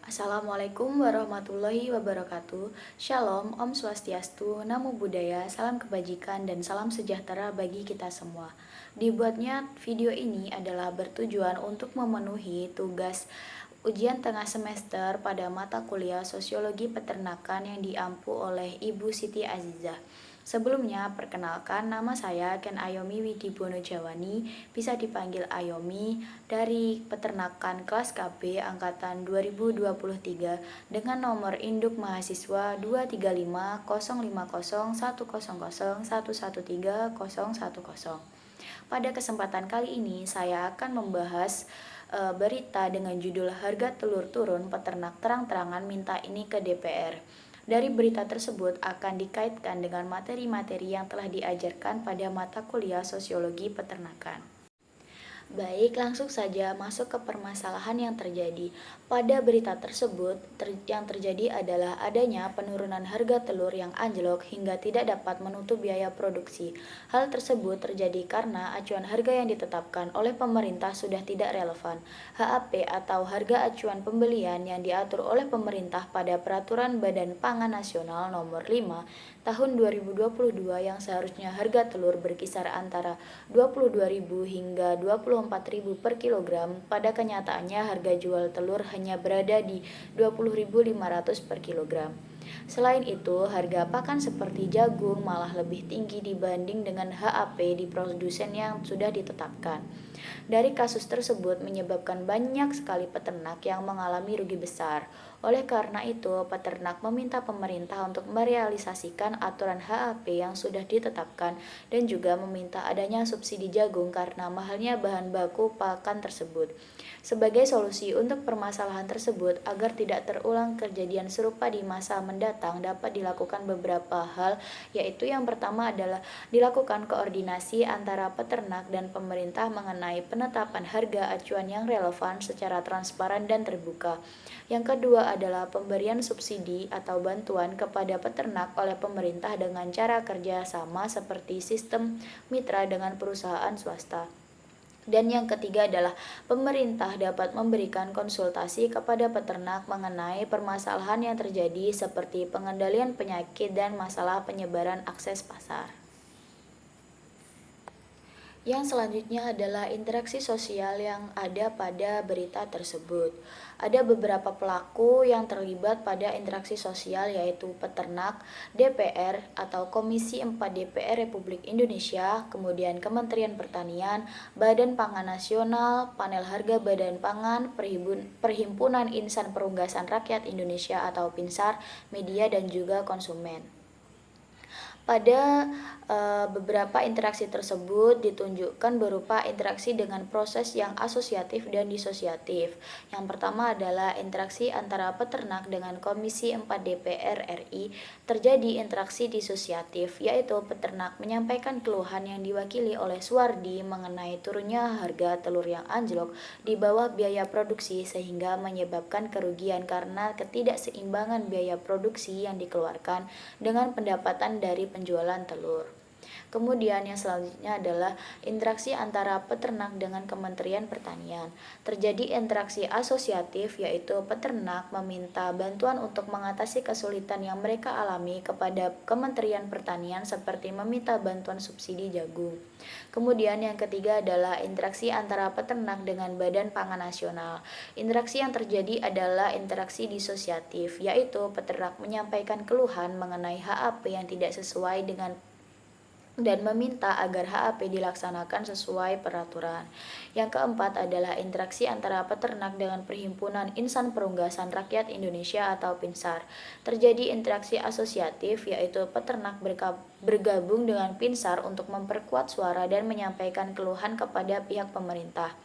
Assalamualaikum warahmatullahi wabarakatuh. Shalom, Om Swastiastu, Namo Buddhaya, salam kebajikan dan salam sejahtera bagi kita semua. Dibuatnya video ini adalah bertujuan untuk memenuhi tugas ujian tengah semester pada mata kuliah Sosiologi Peternakan yang diampu oleh Ibu Siti Azizah. Sebelumnya, perkenalkan nama saya Ken Ayomi Widibono Jawani, bisa dipanggil Ayomi, dari Peternakan kelas KB angkatan 2023 dengan nomor induk mahasiswa 235050100113010. Pada kesempatan kali ini, saya akan membahas berita dengan judul Harga Telur Turun, Peternak Terang-terangan Minta Ini ke DPR. Dari berita tersebut akan dikaitkan dengan materi-materi yang telah diajarkan pada mata kuliah Sosiologi Peternakan. Baik, langsung saja masuk ke permasalahan yang terjadi. Pada berita tersebut, yang terjadi adalah adanya penurunan harga telur yang anjlok hingga tidak dapat menutup biaya produksi. Hal tersebut terjadi karena acuan harga yang ditetapkan oleh pemerintah sudah tidak relevan. HAP atau harga acuan pembelian yang diatur oleh pemerintah pada Peraturan Badan Pangan Nasional Nomor 5 Tahun 2022 yang seharusnya harga telur berkisar antara 22.000 hingga 24.000 per kilogram, pada kenyataannya harga jual telur hanya berada di 20.500 per kilogram. Selain itu, harga pakan seperti jagung malah lebih tinggi dibanding dengan HAP di produsen yang sudah ditetapkan. Dari kasus tersebut menyebabkan banyak sekali peternak yang mengalami rugi besar. Oleh karena itu, peternak meminta pemerintah untuk merealisasikan aturan HAP yang sudah ditetapkan dan juga meminta adanya subsidi jagung karena mahalnya bahan baku pakan tersebut. Sebagai solusi untuk permasalahan tersebut agar tidak terulang kejadian serupa di masa mendatang, dapat dilakukan beberapa hal, yaitu yang pertama adalah dilakukan koordinasi antara peternak dan pemerintah mengenai penetapan harga acuan yang relevan secara transparan dan terbuka. Yang kedua adalah pemberian subsidi atau bantuan kepada peternak oleh pemerintah dengan cara kerja sama seperti sistem mitra dengan perusahaan swasta. Dan yang ketiga adalah pemerintah dapat memberikan konsultasi kepada peternak mengenai permasalahan yang terjadi seperti pengendalian penyakit dan masalah penyebaran akses pasar. Yang selanjutnya adalah interaksi sosial yang ada pada berita tersebut. Ada beberapa pelaku yang terlibat pada interaksi sosial, yaitu peternak, DPR atau Komisi 4 DPR Republik Indonesia, kemudian Kementerian Pertanian, Badan Pangan Nasional, Panel Harga Badan Pangan, Perhimpunan Insan Perunggasan Rakyat Indonesia atau PINSAR, media dan juga konsumen. Pada beberapa interaksi tersebut ditunjukkan berupa interaksi dengan proses yang asosiatif dan disosiatif. Yang pertama adalah interaksi antara peternak dengan Komisi 4 DPR RI. Terjadi interaksi disosiatif, yaitu peternak menyampaikan keluhan yang diwakili oleh Suwardi mengenai turunnya harga telur yang anjlok di bawah biaya produksi sehingga menyebabkan kerugian karena ketidakseimbangan biaya produksi yang dikeluarkan dengan pendapatan dari penjualan telur. Kemudian yang selanjutnya adalah interaksi antara peternak dengan Kementerian Pertanian. Terjadi interaksi asosiatif, yaitu peternak meminta bantuan untuk mengatasi kesulitan yang mereka alami kepada Kementerian Pertanian seperti meminta bantuan subsidi jagung. Kemudian yang ketiga adalah interaksi antara peternak dengan Badan Pangan Nasional. Interaksi yang terjadi adalah interaksi disosiatif, yaitu peternak menyampaikan keluhan mengenai HAP yang tidak sesuai dengan dan meminta agar HAP dilaksanakan sesuai peraturan. Yang keempat adalah interaksi antara peternak dengan Perhimpunan Insan Perunggasan Rakyat Indonesia atau PINSAR. Terjadi interaksi asosiatif, yaitu peternak bergabung dengan PINSAR untuk memperkuat suara dan menyampaikan keluhan kepada pihak pemerintah.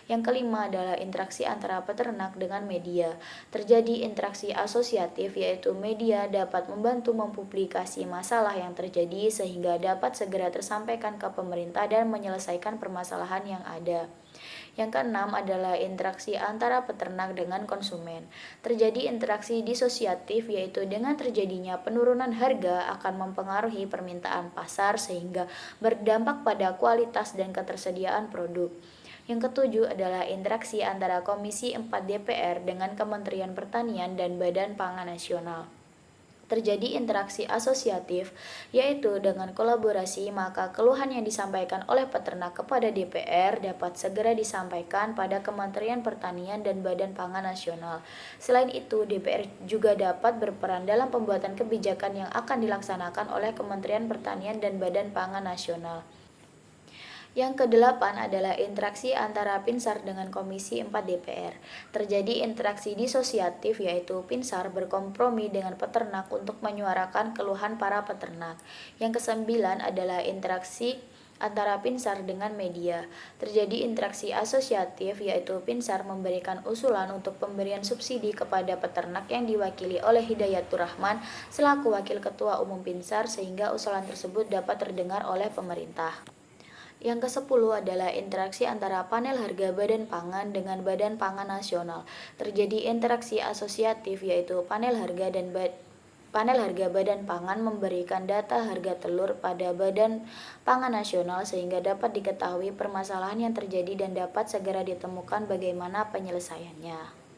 Yang kelima adalah interaksi antara peternak dengan media. Terjadi interaksi asosiatif, yaitu media dapat membantu mempublikasi masalah yang terjadi sehingga dapat segera tersampaikan ke pemerintah dan menyelesaikan permasalahan yang ada. Yang keenam adalah interaksi antara peternak dengan konsumen. Terjadi interaksi disosiatif, yaitu dengan terjadinya penurunan harga akan mempengaruhi permintaan pasar sehingga berdampak pada kualitas dan ketersediaan produk. Yang ketujuh adalah interaksi antara Komisi 4 DPR dengan Kementerian Pertanian dan Badan Pangan Nasional. Terjadi interaksi asosiatif, yaitu dengan kolaborasi, maka keluhan yang disampaikan oleh peternak kepada DPR dapat segera disampaikan pada Kementerian Pertanian dan Badan Pangan Nasional. Selain itu, DPR juga dapat berperan dalam pembuatan kebijakan yang akan dilaksanakan oleh Kementerian Pertanian dan Badan Pangan Nasional. Yang kedelapan adalah interaksi antara Pinsar dengan Komisi 4 DPR. Terjadi interaksi disosiatif, yaitu Pinsar berkompromi dengan peternak untuk menyuarakan keluhan para peternak. Yang kesembilan adalah interaksi antara Pinsar dengan media. Terjadi interaksi asosiatif, yaitu Pinsar memberikan usulan untuk pemberian subsidi kepada peternak yang diwakili oleh Hidayatur Rahman selaku Wakil Ketua Umum Pinsar, sehingga usulan tersebut dapat terdengar oleh pemerintah. Yang ke-10 adalah interaksi antara panel harga Badan Pangan dengan Badan Pangan Nasional. Terjadi interaksi asosiatif, yaitu panel harga Badan Pangan memberikan data harga telur pada Badan Pangan Nasional sehingga dapat diketahui permasalahan yang terjadi dan dapat segera ditemukan bagaimana penyelesaiannya.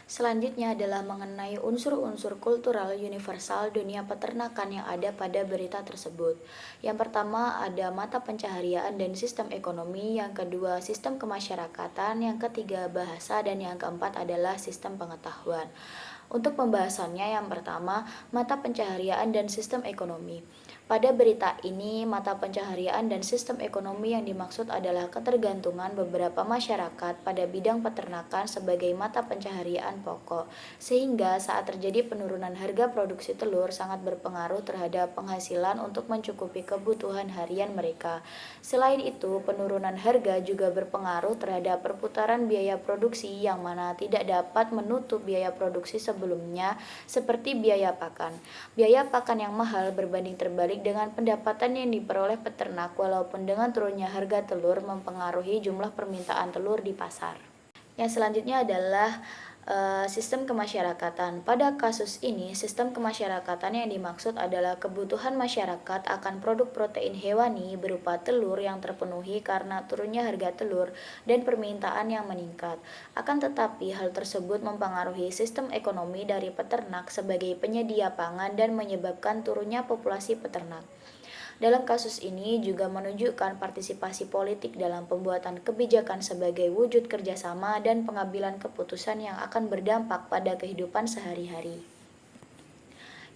Selanjutnya adalah mengenai unsur-unsur kultural universal dunia peternakan yang ada pada berita tersebut. Yang pertama ada mata pencaharian dan sistem ekonomi, yang kedua sistem kemasyarakatan, yang ketiga bahasa, dan yang keempat adalah sistem pengetahuan. Untuk pembahasannya, yang pertama mata pencaharian dan sistem ekonomi. Pada berita ini, mata pencaharian dan sistem ekonomi yang dimaksud adalah ketergantungan beberapa masyarakat pada bidang peternakan sebagai mata pencaharian pokok, sehingga saat terjadi penurunan harga produksi telur sangat berpengaruh terhadap penghasilan untuk mencukupi kebutuhan harian mereka. Selain itu, penurunan harga juga berpengaruh terhadap perputaran biaya produksi yang mana tidak dapat menutup biaya produksi sebelumnya seperti biaya pakan. Biaya pakan yang mahal berbanding terbalik dengan pendapatan yang diperoleh peternak, walaupun dengan turunnya harga telur mempengaruhi jumlah permintaan telur di pasar. Yang selanjutnya adalah sistem kemasyarakatan. Pada kasus ini, sistem kemasyarakatan yang dimaksud adalah kebutuhan masyarakat akan produk protein hewani berupa telur yang terpenuhi karena turunnya harga telur dan permintaan yang meningkat. Akan tetapi, hal tersebut mempengaruhi sistem ekonomi dari peternak sebagai penyedia pangan dan menyebabkan turunnya populasi peternak. Dalam kasus ini juga menunjukkan partisipasi politik dalam pembuatan kebijakan sebagai wujud kerjasama dan pengambilan keputusan yang akan berdampak pada kehidupan sehari-hari.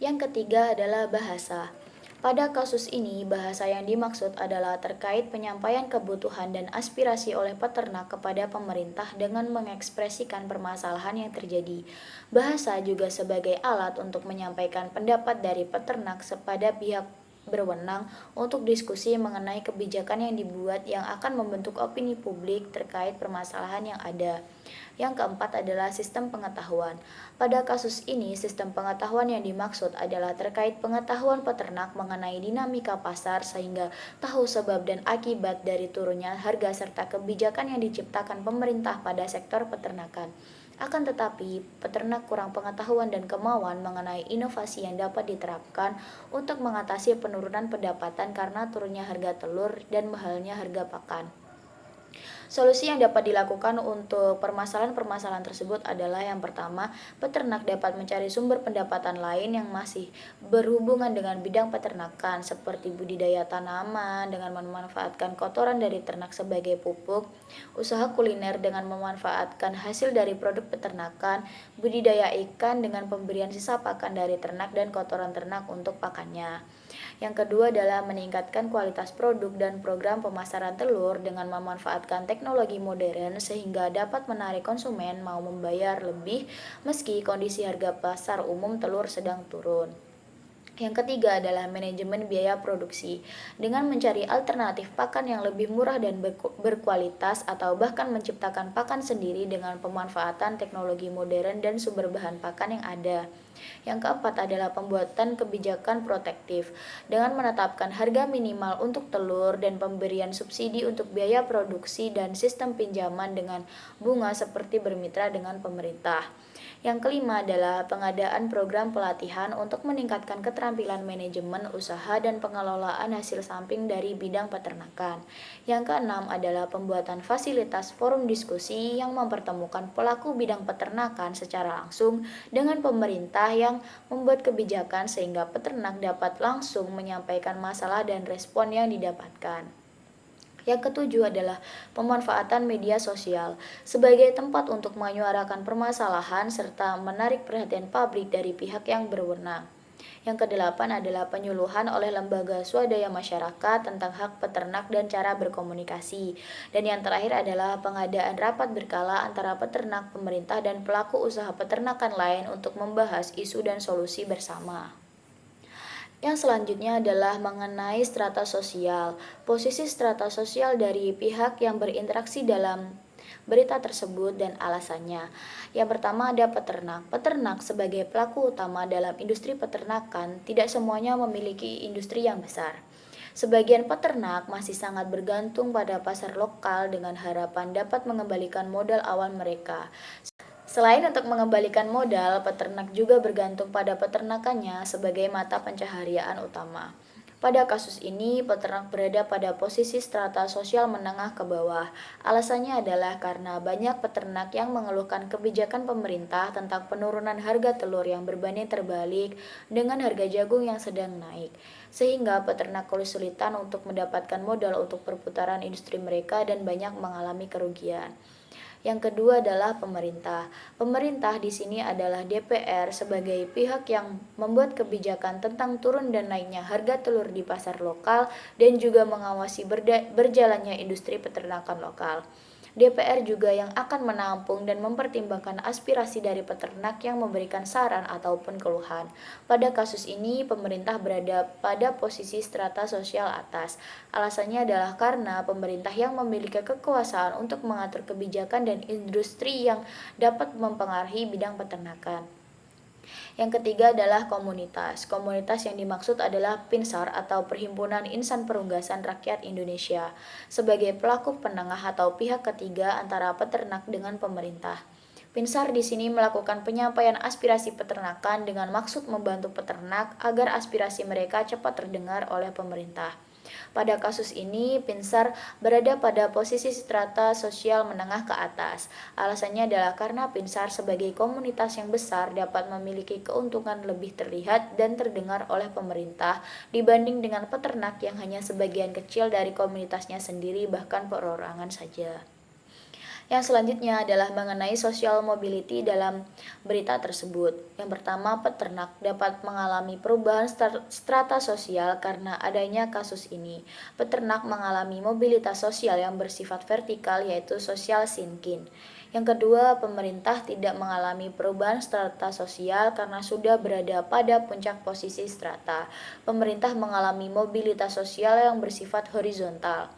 Yang ketiga adalah bahasa. Pada kasus ini, bahasa yang dimaksud adalah terkait penyampaian kebutuhan dan aspirasi oleh peternak kepada pemerintah dengan mengekspresikan permasalahan yang terjadi. Bahasa juga sebagai alat untuk menyampaikan pendapat dari peternak kepada pihak berwenang untuk diskusi mengenai kebijakan yang dibuat yang akan membentuk opini publik terkait permasalahan yang ada. Yang keempat adalah sistem pengetahuan. Pada kasus ini, sistem pengetahuan yang dimaksud adalah terkait pengetahuan peternak mengenai dinamika pasar sehingga tahu sebab dan akibat dari turunnya harga serta kebijakan yang diciptakan pemerintah pada sektor peternakan. Akan tetapi, peternak kurang pengetahuan dan kemauan mengenai inovasi yang dapat diterapkan untuk mengatasi penurunan pendapatan karena turunnya harga telur dan mahalnya harga pakan. Solusi yang dapat dilakukan untuk permasalahan-permasalahan tersebut adalah yang pertama, peternak dapat mencari sumber pendapatan lain yang masih berhubungan dengan bidang peternakan seperti budidaya tanaman dengan memanfaatkan kotoran dari ternak sebagai pupuk, usaha kuliner dengan memanfaatkan hasil dari produk peternakan, budidaya ikan dengan pemberian sisa pakan dari ternak dan kotoran ternak untuk pakannya. Yang kedua adalah meningkatkan kualitas produk dan program pemasaran telur dengan memanfaatkan teknologi modern sehingga dapat menarik konsumen mau membayar lebih meski kondisi harga pasar umum telur sedang turun. Yang ketiga adalah manajemen biaya produksi dengan mencari alternatif pakan yang lebih murah dan berkualitas atau bahkan menciptakan pakan sendiri dengan pemanfaatan teknologi modern dan sumber bahan pakan yang ada. Yang keempat adalah pembuatan kebijakan protektif dengan menetapkan harga minimal untuk telur dan pemberian subsidi untuk biaya produksi dan sistem pinjaman dengan bunga seperti bermitra dengan pemerintah. Yang kelima adalah pengadaan program pelatihan untuk meningkatkan keterampilan manajemen usaha dan pengelolaan hasil samping dari bidang peternakan. Yang keenam adalah pembuatan fasilitas forum diskusi yang mempertemukan pelaku bidang peternakan secara langsung dengan pemerintah yang membuat kebijakan sehingga peternak dapat langsung menyampaikan masalah dan respon yang didapatkan. Yang ketujuh adalah pemanfaatan media sosial sebagai tempat untuk menyuarakan permasalahan serta menarik perhatian publik dari pihak yang berwenang. Yang kedelapan adalah penyuluhan oleh lembaga swadaya masyarakat tentang hak peternak dan cara berkomunikasi. Dan yang terakhir adalah pengadaan rapat berkala antara peternak, pemerintah, dan pelaku usaha peternakan lain untuk membahas isu dan solusi bersama. Yang selanjutnya adalah mengenai strata sosial. Posisi strata sosial dari pihak yang berinteraksi dalam berita tersebut dan alasannya. Yang pertama ada peternak. Peternak sebagai pelaku utama dalam industri peternakan tidak semuanya memiliki industri yang besar. Sebagian peternak masih sangat bergantung pada pasar lokal dengan harapan dapat mengembalikan modal awal mereka. Selain untuk mengembalikan modal, peternak juga bergantung pada peternakannya sebagai mata pencaharian utama. Pada kasus ini, peternak berada pada posisi strata sosial menengah ke bawah. Alasannya adalah karena banyak peternak yang mengeluhkan kebijakan pemerintah tentang penurunan harga telur yang berbanding terbalik dengan harga jagung yang sedang naik. Sehingga peternak kesulitan untuk mendapatkan modal untuk perputaran industri mereka dan banyak mengalami kerugian. Yang kedua adalah pemerintah. Pemerintah di sini adalah DPR sebagai pihak yang membuat kebijakan tentang turun dan naiknya harga telur di pasar lokal dan juga mengawasi berjalannya industri peternakan lokal. DPR juga yang akan menampung dan mempertimbangkan aspirasi dari peternak yang memberikan saran ataupun keluhan. Pada kasus ini, pemerintah berada pada posisi strata sosial atas. Alasannya adalah karena pemerintah yang memiliki kekuasaan untuk mengatur kebijakan dan industri yang dapat mempengaruhi bidang peternakan. Yang ketiga adalah komunitas. Komunitas yang dimaksud adalah Pinsar atau Perhimpunan Insan Perunggasan Rakyat Indonesia sebagai pelaku penengah atau pihak ketiga antara peternak dengan pemerintah. Pinsar di sini melakukan penyampaian aspirasi peternakan dengan maksud membantu peternak agar aspirasi mereka cepat terdengar oleh pemerintah. Pada kasus ini, Pinsar berada pada posisi strata sosial menengah ke atas. Alasannya adalah karena Pinsar sebagai komunitas yang besar dapat memiliki keuntungan lebih terlihat dan terdengar oleh pemerintah dibanding dengan peternak yang hanya sebagian kecil dari komunitasnya sendiri bahkan perorangan saja. Yang selanjutnya adalah mengenai social mobility dalam berita tersebut. Yang pertama, peternak dapat mengalami perubahan strata sosial karena adanya kasus ini. Peternak mengalami mobilitas sosial yang bersifat vertikal yaitu social sinking. Yang kedua, pemerintah tidak mengalami perubahan strata sosial karena sudah berada pada puncak posisi strata. Pemerintah mengalami mobilitas sosial yang bersifat horizontal.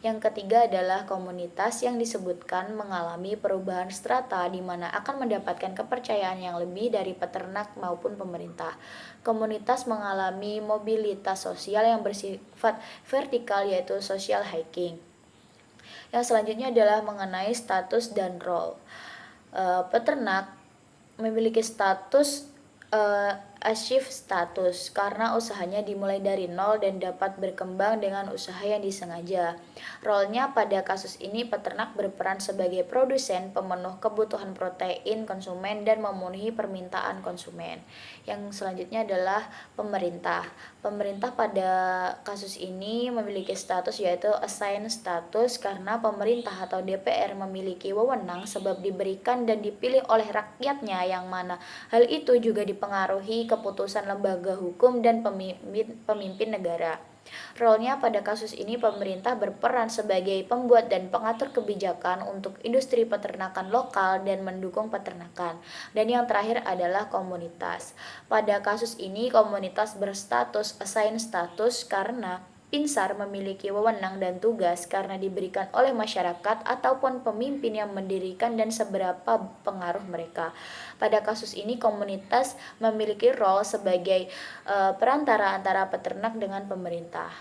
Yang ketiga adalah komunitas yang disebutkan mengalami perubahan strata di mana akan mendapatkan kepercayaan yang lebih dari peternak maupun pemerintah. Komunitas mengalami mobilitas sosial yang bersifat vertikal yaitu social hiking. Yang selanjutnya adalah mengenai status dan role. Peternak memiliki status achieve status karena usahanya dimulai dari nol dan dapat berkembang dengan usaha yang disengaja. Role-nya pada kasus ini peternak berperan sebagai produsen, pemenuh kebutuhan protein konsumen dan memenuhi permintaan konsumen. Yang selanjutnya adalah pemerintah. Pemerintah pada kasus ini memiliki status yaitu assign status karena pemerintah atau DPR memiliki wewenang sebab diberikan dan dipilih oleh rakyatnya yang mana hal itu juga dipengaruhi keputusan lembaga hukum dan pemimpin negara. Role-nya pada kasus ini pemerintah berperan sebagai pembuat dan pengatur kebijakan untuk industri peternakan lokal dan mendukung peternakan. Dan yang terakhir adalah komunitas. Pada kasus ini komunitas berstatus assign status karena Pinsar memiliki wewenang dan tugas karena diberikan oleh masyarakat ataupun pemimpin yang mendirikan dan seberapa pengaruh mereka. Pada kasus ini komunitas memiliki role sebagai perantara antara peternak dengan pemerintah.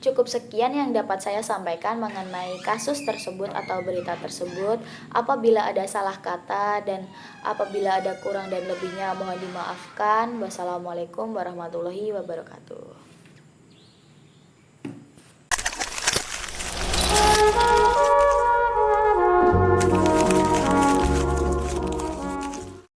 Cukup sekian yang dapat saya sampaikan mengenai kasus tersebut atau berita tersebut. Apabila ada salah kata dan apabila ada kurang dan lebihnya mohon dimaafkan. Wassalamualaikum warahmatullahi wabarakatuh.